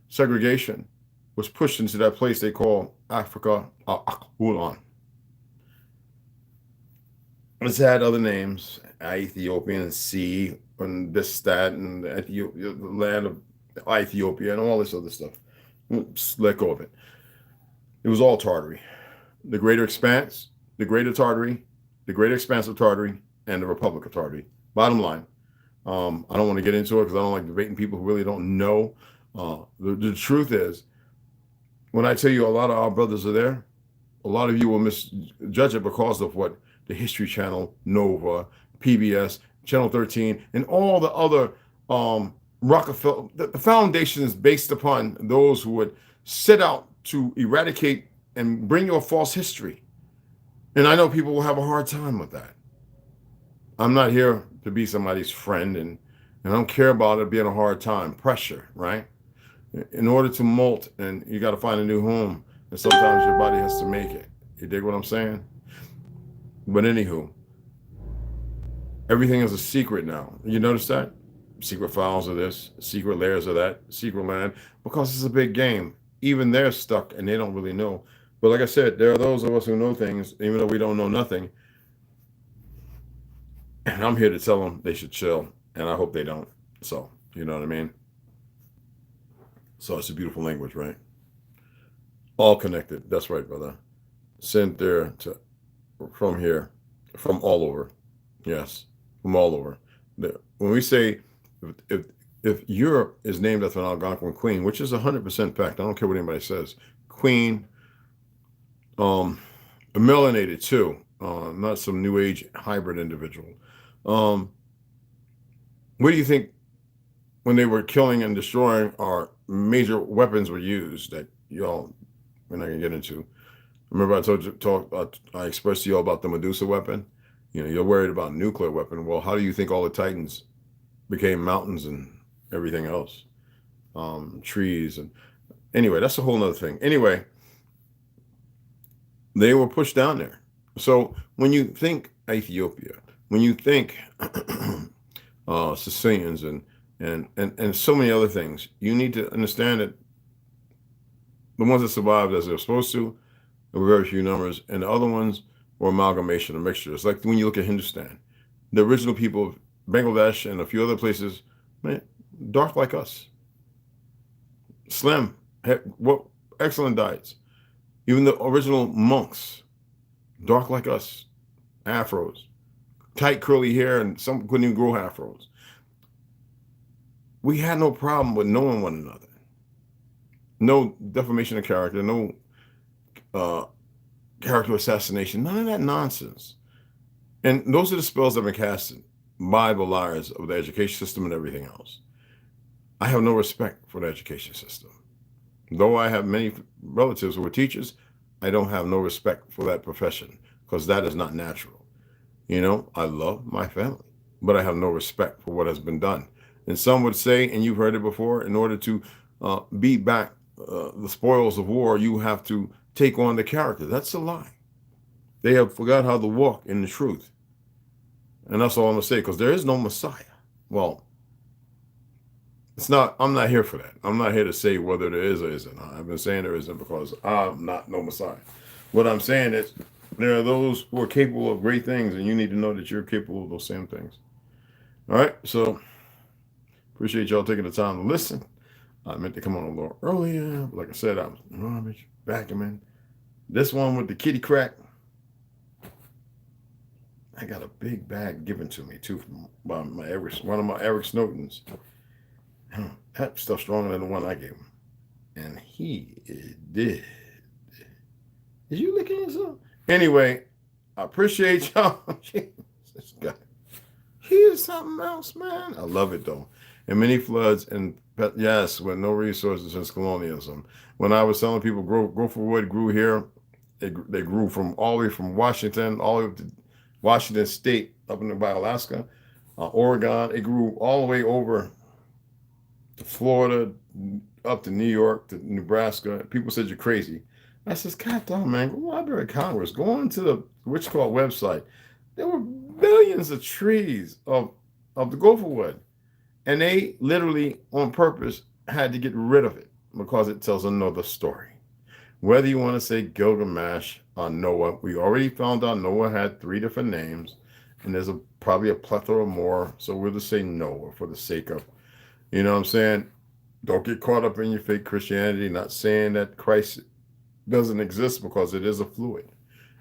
segregation was pushed into that place they call Africa, Akulan. It's had other names, Ethiopian Sea, and this, that, and the land of Ethiopia, and all this other stuff. Just let go of it. It was all Tartary. The Greater Expanse, the Greater Tartary, the Greater Expanse of Tartary, and the Republic of Tartary. Bottom line, I don't want to get into it because I don't like debating people who really don't know. The truth is, when I tell you a lot of our brothers are there, a lot of you will misjudge it because of what the History Channel, Nova, PBS, Channel 13, and all the other Rockefeller, the foundation is based upon those who would set out to eradicate and bring you a false history. And I know people will have a hard time with that. I'm not here to be somebody's friend, and I don't care about it being a hard time. Pressure, right? In order to molt, and you got to find a new home, and sometimes your body has to make it. You dig what I'm saying? But anywho, everything is a secret now. You notice that? Secret files of this, secret layers of that, secret land, because it's a big game. Even they're stuck and they don't really know. But like I said, there are those of us who know things, even though we don't know nothing. And I'm here to tell them they should chill. And I hope they don't. So, you know what I mean? So it's a beautiful language, right? All connected. That's right, brother. Sent there from here, from all over. Yes, from all over. When we say if Europe is named after an Algonquin queen, which is 100% fact, I don't care what anybody says. Queen, melanated too, not some new age hybrid individual. What do you think when they were killing and destroying our major weapons were used that y'all, we're not gonna get into? Remember I expressed to you all about the Medusa weapon? You know, you're worried about nuclear weapon. Well, how do you think all the Titans became mountains and everything else? Trees and anyway, that's a whole nother thing. Anyway, they were pushed down there. So when you think Ethiopia, when you think Sicilians and so many other things, you need to understand that the ones that survived as they're supposed to, there were very few numbers, and the other ones were amalgamation, a mixture. It's like when you look at Hindustan, the original people of Bangladesh and a few other places, man, dark like us, slim, excellent diets. Even the original monks, dark like us, afros, tight curly hair, and some couldn't even grow afros. We had no problem with knowing one another. No defamation of character, no character assassination, none of that nonsense. And those are the spells that have been casted by the liars of the education system and everything else. I have no respect for the education system. Though I have many relatives who are teachers, I don't have no respect for that profession because that is not natural. You know, I love my family, but I have no respect for what has been done. And some would say, and you've heard it before, in order to beat back the spoils of war, you have to take on the character. That's a lie. They have forgot how to walk in the truth. And that's all I'm going to say, because there is no Messiah. Well, it's not, I'm not here for that. I'm not here to say whether there is or isn't. I've been saying there isn't because I'm not no Messiah. What I'm saying is there are those who are capable of great things, and you need to know that you're capable of those same things. All right, so appreciate y'all taking the time to listen. I meant to come on a little earlier, but like I said, I was rubbish, vacuuming. This one with the kitty crack, I got a big bag given to me too from one of my Eric Snowden's. That stuff's stronger than the one I gave him, and he did. Did you look at yourself? Anyway, I appreciate y'all. This guy, he is something else, man. I love it though. And many floods and yes, with no resources since colonialism. When I was telling people grow for wood grew here, they grew from all the way from Washington, all the way up to Washington State, up in by Alaska, Oregon. It grew all the way over to Florida, up to New York, to Nebraska. People said you're crazy. I says, God damn, man, go to the Library of Congress, go on to the Wichita website. There were billions of trees of the gopher wood. And they literally, on purpose, had to get rid of it because it tells another story. Whether you want to say Gilgamesh or Noah, we already found out Noah had 3 different names, and there's probably a plethora more. So we'll just say Noah for the sake of, you know what I'm saying? Don't get caught up in your fake Christianity, not saying that Christ doesn't exist, because it is a fluid.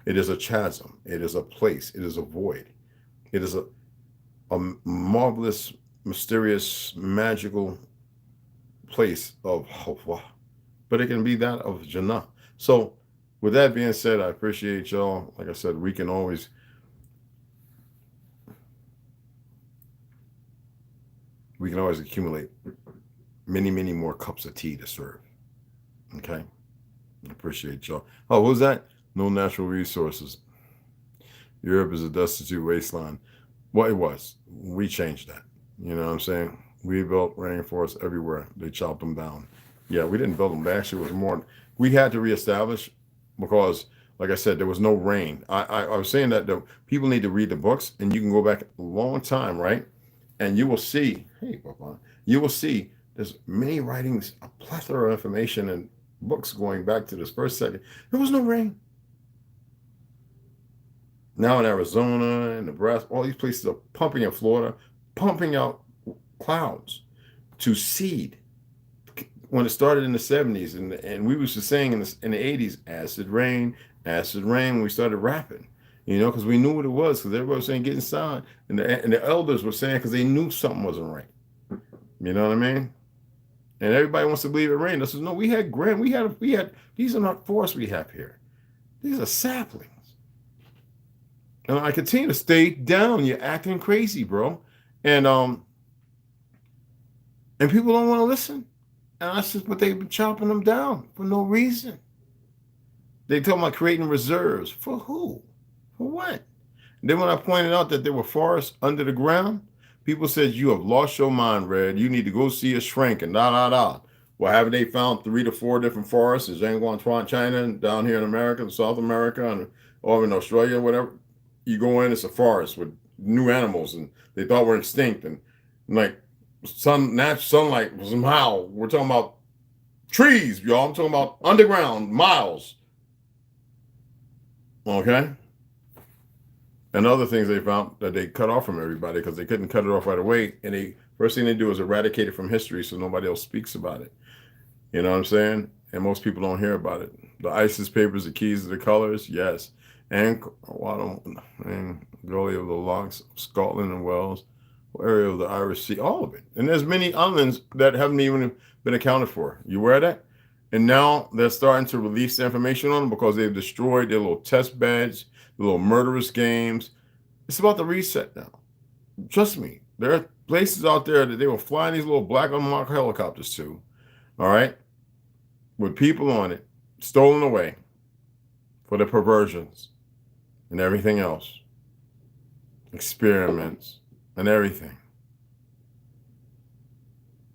It is a chasm. It is a place. It is a void. It is a marvelous, mysterious, magical place of Hawwa, but it can be that of Jannah. So with that being said, I appreciate y'all. Like I said, we can always accumulate many, many more cups of tea to serve. Okay, I appreciate y'all. Oh, what was that? No natural resources. Europe is a destitute wasteland. Well, it was. We changed that. You know what I'm saying? We built rainforests everywhere. They chopped them down. Yeah, we didn't build them. They actually was more. We had to reestablish because, like I said, there was no rain. I was saying that people need to read the books, and you can go back a long time, right? And you will see, hey, Papa, you will see there's many writings, a plethora of information and books going back to this first second. There was no rain. Now in Arizona and Nebraska, all these places are pumping, in Florida, pumping out clouds to seed. When it started in the 70s, and we was just saying in the 80s, acid rain, when we started rapping, you know, because we knew what it was, because everybody was saying get inside, and the elders were saying because they knew something wasn't right. You know what I mean? And everybody wants to believe it rained. I said, no, we had these are not forests we have here. These are saplings. And I continue to stay down. You're acting crazy, bro. And people don't want to listen. And I said, but they've been chopping them down for no reason. They talking about creating reserves. For who? For what? And then when I pointed out that there were forests under the ground, people said, you have lost your mind, Red. You need to go see a shrink and da. Well, haven't they found 3 to 4 different forests in Zhangguan, China, and down here in America, and South America, or in Australia, whatever? You go in, it's a forest with new animals, and they thought were extinct, and like natural sunlight was somehow. We're talking about trees, y'all. I'm talking about underground, miles. Okay. And other things they found that they cut off from everybody because they couldn't cut it off right away. And first thing they do is eradicate it from history so nobody else speaks about it. You know what I'm saying? And most people don't hear about it. The ISIS papers, the keys to the colors, yes. and Gully of the Locks, Scotland and Wales, area of the Irish Sea, all of it. And there's many islands that haven't even been accounted for. You aware of that? And now they're starting to release the information on them because they've destroyed their little test beds, the little murderous games. It's about to reset now. Trust me, there are places out there that they will fly these little black unmarked helicopters to, all right, with people on it, stolen away for the perversions and everything else, experiments and everything.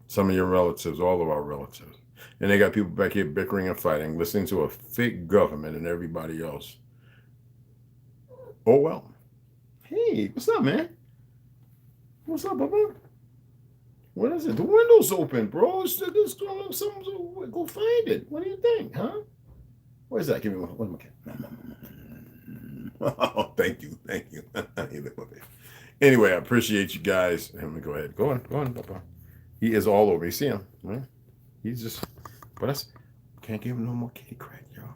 Some of your relatives, all of our relatives. And they got people back here bickering and fighting, listening to a fake government and everybody else. Oh, well. Hey, what's up, man? What's up, Bubba? What is it? The window's open, bro. Someone's go find it. What do you think, huh? Where's that? Give me one. Oh, thank you. Anyway, I appreciate you guys. Let me go ahead. Go on, Papa. He is all over. You see him, right? He's just, but us can't give him no more kitty crack, y'all.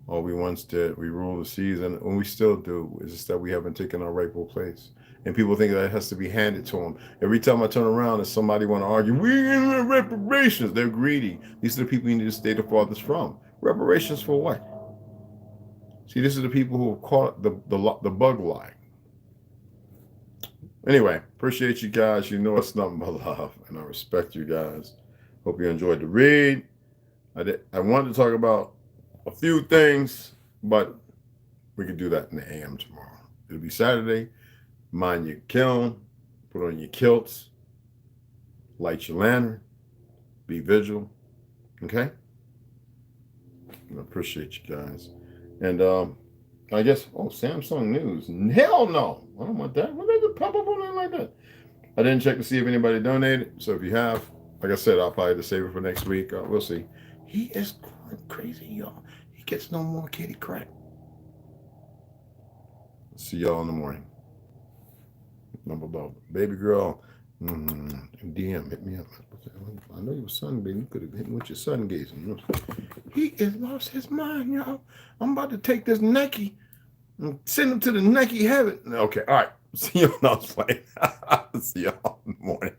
All we once did, we ruled the seas, and we still do. It's just that we haven't taken our rightful place. And people think that has to be handed to them. Every time I turn around and somebody want to argue, we're in reparations. They're greedy. These are the people you need to stay the farthest from. Reparations for what? See, this is the people who have caught the bug lie. Anyway, appreciate you guys. You know it's nothing but love, and I respect you guys. Hope you enjoyed the read. I wanted to talk about a few things, but we can do that in the AM tomorrow. It'll be Saturday. Mind your kiln, put on your kilts, light your lantern, be vigilant, okay? I appreciate you guys. And I guess, Samsung News. Hell no. I don't want that. What did it pop up on there like that? I didn't check to see if anybody donated. So if you have, like I said, I'll probably just save it for next week. We'll see. He is going crazy, y'all. He gets no more kitty crack. See y'all in the morning. Number love. Baby girl, DM, hit me up. I know you were sunbathing. You could have hit me with your sun gazing. He has lost his mind, y'all. I'm about to take this Nike and send him to the Nike heaven. Okay, all right. See you on the play. See y'all in the morning.